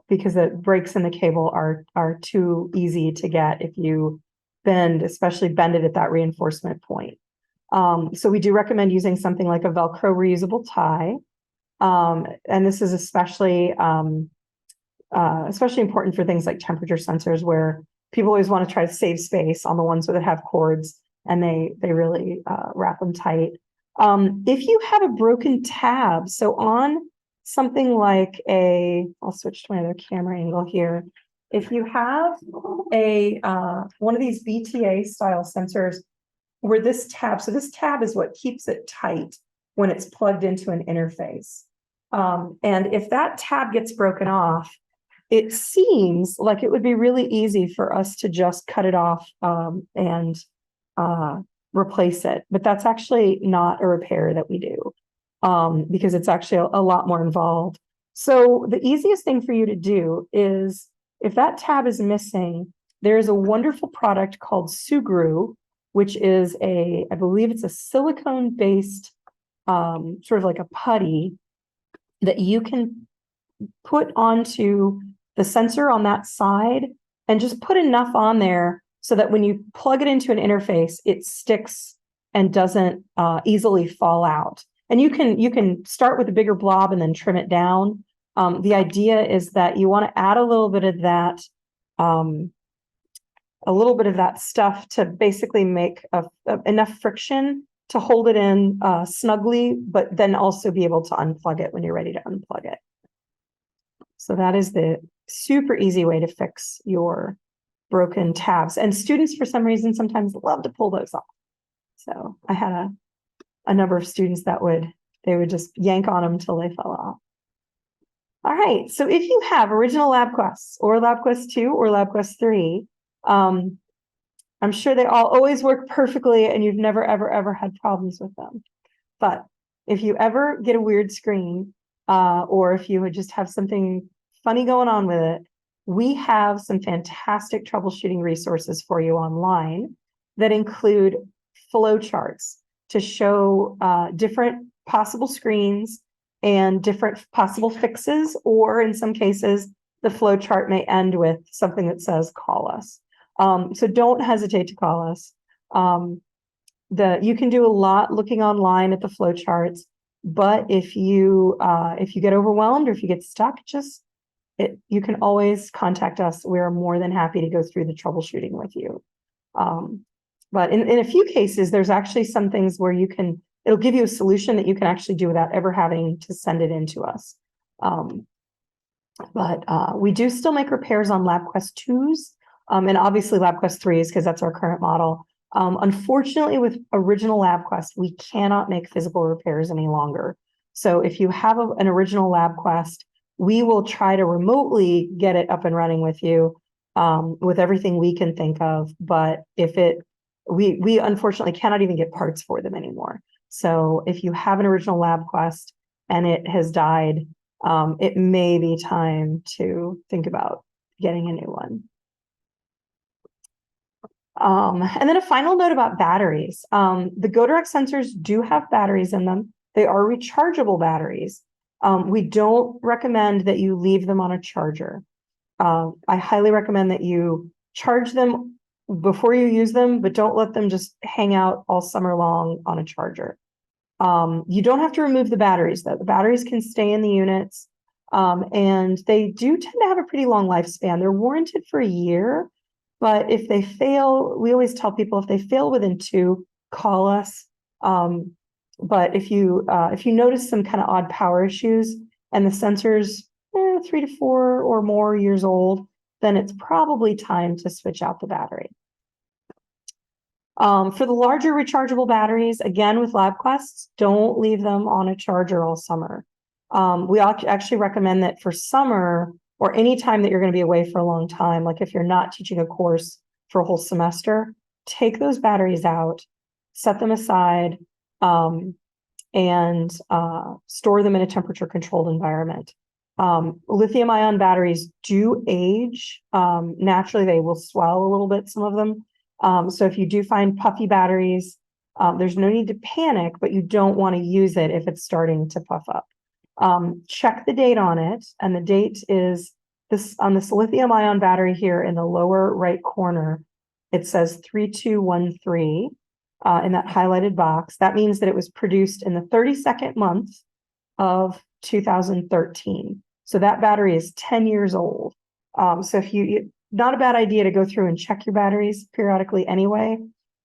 because the breaks in the cable are too easy to get if you especially bend it at that reinforcement point. So we do recommend using something like a Velcro reusable tie. And this is especially important for things like temperature sensors, where people always want to try to save space on the ones that have cords, and they really wrap them tight. If you have a broken tab, so on something like I'll switch to my other camera angle here. If you have one of these BTA style sensors where this tab is what keeps it tight when it's plugged into an interface. And if that tab gets broken off, it seems like it would be really easy for us to just cut it off and replace it. But that's actually not a repair that we do, because it's actually a lot more involved. So the easiest thing for you to do is, if that tab is missing, there's a wonderful product called Sugru, which is I believe it's a silicone-based sort of like a putty that you can put onto the sensor on that side, and just put enough on there so that when you plug it into an interface, it sticks and doesn't easily fall out. And you can start with a bigger blob and then trim it down. The idea is that you want to add a little bit of that stuff to basically make enough friction to hold it in snugly, but then also be able to unplug it when you're ready to unplug it. So that is the super easy way to fix your broken tabs. And students, for some reason, sometimes love to pull those off. So I had a number of students that they would just yank on them until they fell off. All right, so if you have original LabQuests or LabQuest 2 or LabQuest 3, I'm sure they all always work perfectly and you've never, ever, ever had problems with them. But if you ever get a weird screen, or if you would just have something funny going on with it, we have some fantastic troubleshooting resources for you online that include flow charts to show different possible screens and different possible fixes, or in some cases, the flow chart may end with something that says, call us. So don't hesitate to call us. You can do a lot looking online at the flow charts, but if you get overwhelmed or if you get stuck, you can always contact us. We're more than happy to go through the troubleshooting with you. But in a few cases, there's actually some things where it'll give you a solution that you can actually do without ever having to send it in to us. But we do still make repairs on LabQuest 2s, and obviously LabQuest 3s, because that's our current model. Unfortunately, with original LabQuest, we cannot make physical repairs any longer. So if you have an original LabQuest, we will try to remotely get it up and running with you, with everything we can think of. But we unfortunately cannot even get parts for them anymore. So if you have an original LabQuest and it has died, it may be time to think about getting a new one. And then a final note about batteries. The GoDirect sensors do have batteries in them. They are rechargeable batteries. We don't recommend that you leave them on a charger. I highly recommend that you charge them before you use them, but don't let them just hang out all summer long on a charger. You don't have to remove the batteries, though. The batteries can stay in the units, and they do tend to have a pretty long lifespan. They're warranted for a year, but if they fail, we always tell people if they fail within 2, call us. But if you notice some kind of odd power issues and the sensor's 3 to 4 or more years old, then it's probably time to switch out the battery. For the larger rechargeable batteries, again with LabQuests, don't leave them on a charger all summer. We actually recommend that for summer or any time that you're going to be away for a long time, like if you're not teaching a course for a whole semester, take those batteries out, set them aside, and store them in a temperature controlled environment. Lithium ion batteries do age. Naturally, they will swell a little bit, some of them. So if you do find puffy batteries, there's no need to panic, but you don't want to use it if it's starting to puff up. Check the date on it, and the date is this on this lithium ion battery here in the lower right corner. It says 3213 in that highlighted box. That means that it was produced in the 32nd month of 2013. So that battery is 10 years old. So if not a bad idea to go through and check your batteries periodically anyway.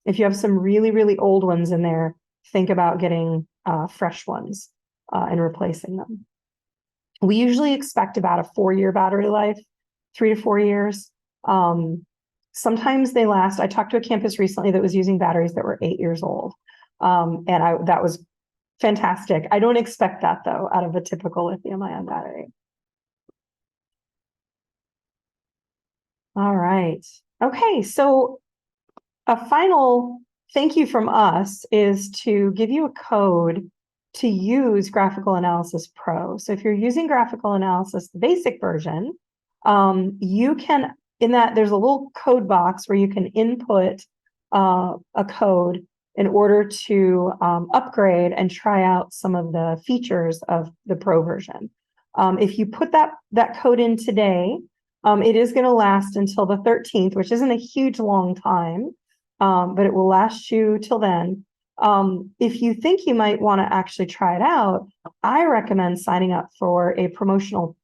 If you have some really, really old ones in there, think about getting fresh ones and replacing them. We usually expect about a 4-year battery life, 3 to 4 years. Sometimes they last. I talked to a campus recently that was using batteries that were 8 years old. That was fantastic. I don't expect that though, out of a typical lithium ion battery. All right. Okay, so a final thank you from us is to give you a code to use Graphical Analysis Pro. So if you're using Graphical Analysis, the basic version, you can, in that there's a little code box where you can input a code in order to upgrade and try out some of the features of the Pro version. If you put that code in today, it is going to last until the 13th, which isn't a huge long time, but it will last you till then. If you think you might want to actually try it out, I recommend signing up for a promotional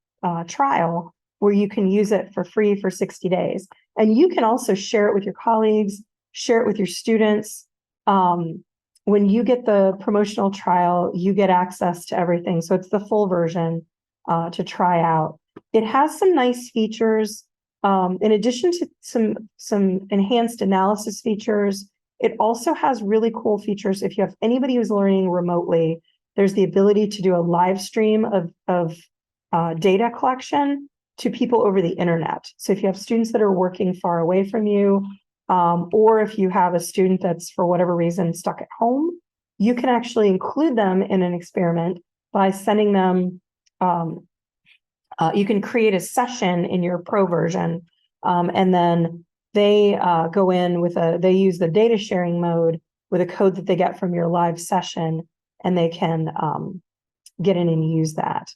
trial where you can use it for free for 60 days. And you can also share it with your colleagues, share it with your students. When you get the promotional trial, you get access to everything. So it's the full version to try out. It has some nice features. In addition to some enhanced analysis features, it also has really cool features. If you have anybody who's learning remotely, there's the ability to do a live stream of data collection to people over the internet. So if you have students that are working far away from you, or if you have a student that's for whatever reason stuck at home, you can actually include them in an experiment by sending them, you can create a session in your Pro version, and then they go in with they use the data sharing mode with a code that they get from your live session, and they can get in and use that.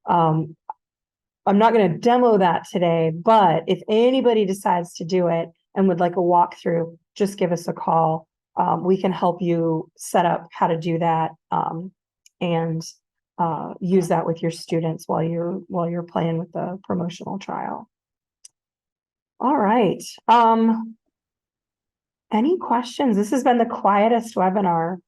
I'm not going to demo that today, but if anybody decides to do it and would like a walkthrough, just give us a call. We can help you set up how to do that and use that with your students while you're playing with the promotional trial. All right. Any questions? This has been the quietest webinar.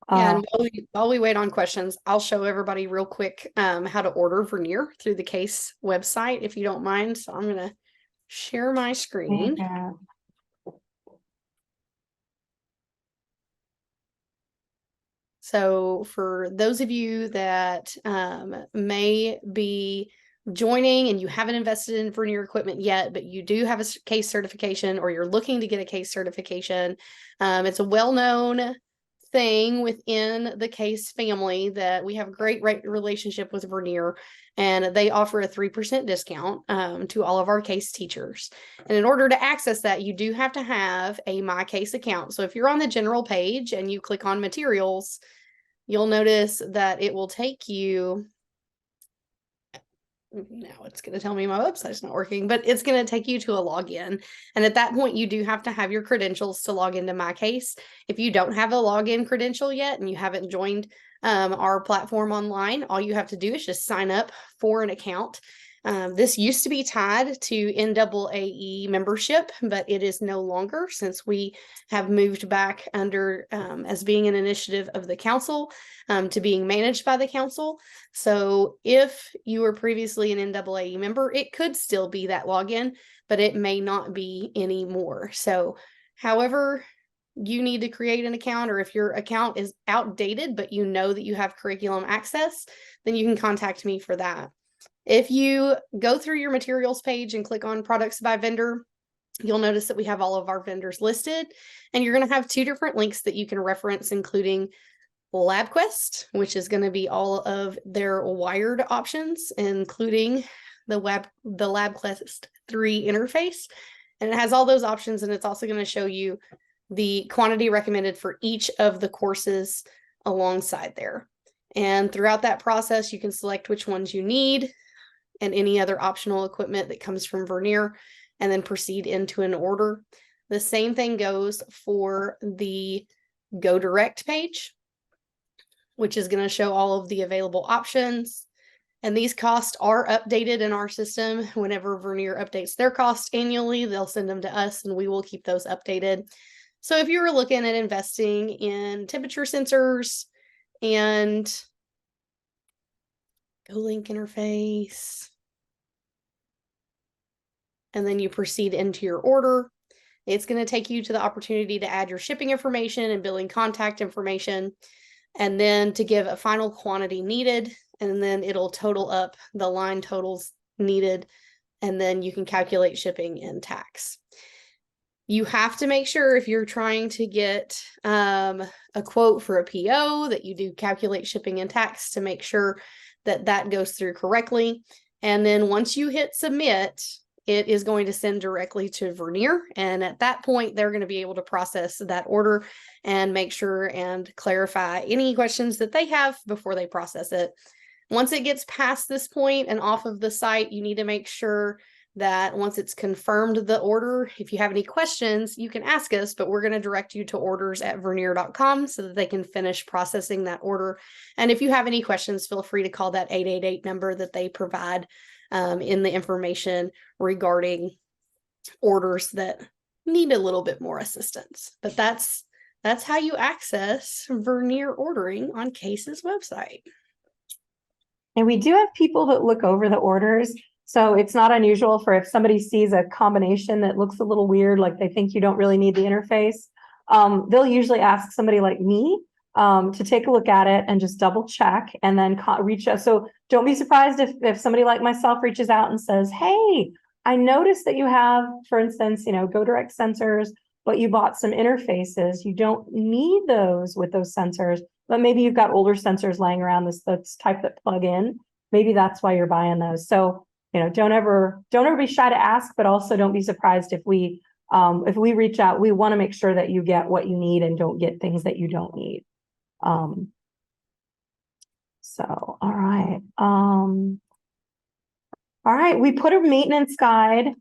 And while we wait on questions, I'll show everybody real quick how to order Vernier through the CASE website, if you don't mind. So I'm going to share my screen. Yeah. So for those of you that may be joining and you haven't invested in Vernier equipment yet, but you do have a CASE certification or you're looking to get a CASE certification, it's a well-known thing within the CASE family that we have a great relationship with Vernier, and they offer a 3% discount to all of our CASE teachers. And in order to access that, you do have to have a My CASE account. So if you're on the general page and you click on materials, you'll notice that it will take you now it's going to tell me my website's not working, but it's going to take you to a login. And at that point, you do have to have your credentials to log into my case. If you don't have a login credential yet and you haven't joined our platform online, all you have to do is just sign up for an account. This used to be tied to NAAE membership, but it is no longer, since we have moved back under as being an initiative of the council to being managed by the council. So if you were previously an NAAE member, it could still be that login, but it may not be anymore. So however you need to create an account, or if your account is outdated, but you know that you have curriculum access, then you can contact me for that. If you go through your materials page and click on products by vendor, you'll notice that we have all of our vendors listed, and you're going to have 2 different links that you can reference, including LabQuest, which is going to be all of their wired options, including the LabQuest 3 interface. And it has all those options, and it's also going to show you the quantity recommended for each of the courses alongside there. And throughout that process, you can select which ones you need and any other optional equipment that comes from Vernier, and then proceed into an order. The same thing goes for the Go Direct page, which is going to show all of the available options. And these costs are updated in our system. Whenever Vernier updates their costs annually, they'll send them to us and we will keep those updated. So if you were looking at investing in temperature sensors and Go Link interface, and then you proceed into your order, it's going to take you to the opportunity to add your shipping information and billing contact information, and then to give a final quantity needed, and then it'll total up the line totals needed, and then you can calculate shipping and tax. You have to make sure, if you're trying to get a quote for a PO, that you do calculate shipping and tax to make sure that that goes through correctly. And then once you hit submit, it is going to send directly to Vernier. And at that point, they're going to be able to process that order and make sure and clarify any questions that they have before they process it. Once it gets past this point and off of the site, you need to make sure that once it's confirmed the order, if you have any questions, you can ask us, but we're going to direct you to orders@vernier.com so that they can finish processing that order. And if you have any questions, feel free to call that 888 number that they provide in the information regarding orders that need a little bit more assistance. But that's how you access Vernier ordering on CASE's website. And we do have people that look over the orders. So it's not unusual for, if somebody sees a combination that looks a little weird, like they think you don't really need the interface, they'll usually ask somebody like me to take a look at it and just double check, and then reach out. So don't be surprised if somebody like myself reaches out and says, hey, I noticed that you have, for instance, Go Direct sensors, but you bought some interfaces. You don't need those with those sensors, but maybe you've got older sensors laying around this type that plug in. Maybe that's why you're buying those. So don't ever be shy to ask, but also don't be surprised if we reach out. We want to make sure that you get what you need and don't get things that you don't need. So, all right. All right. We put a maintenance guide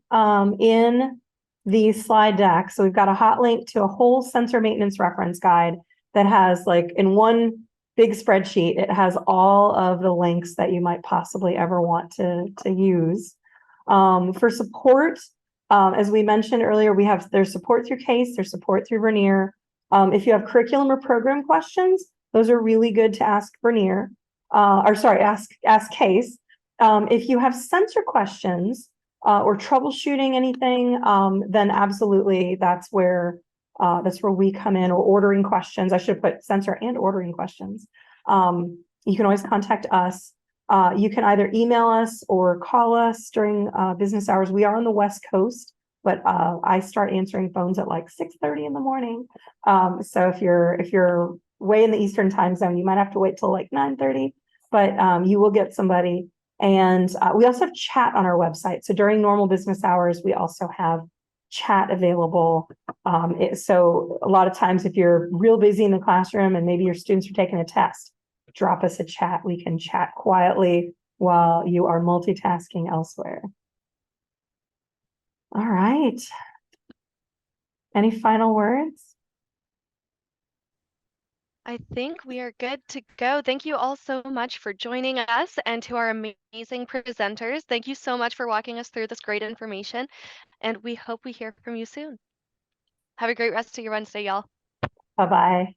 in the slide deck. So we've got a hot link to a whole sensor maintenance reference guide that has, like, in one big spreadsheet, it has all of the links that you might possibly ever want to use. For support, as we mentioned earlier, there's support through CASE, there's support through Vernier. If you have curriculum or program questions, those are really good to ask Vernier, ask CASE. If you have sensor questions or troubleshooting anything, then absolutely that's where we come in, or ordering questions. I should put sensor and ordering questions. You can always contact us. You can either email us or call us during business hours. We are on the West Coast, but I start answering phones at like 6:30 in the morning. So if you're way in the Eastern time zone, you might have to wait till like 9:30, but you will get somebody. And we also have chat on our website. So during normal business hours, we also have chat available. So a lot of times, if you're real busy in the classroom and maybe your students are taking a test, drop us a chat. We can chat quietly while you are multitasking elsewhere. All right. Any final words? I think we are good to go. Thank you all so much for joining us, and to our amazing presenters, thank you so much for walking us through this great information, and we hope we hear from you soon. Have a great rest of your Wednesday, y'all. Bye-bye.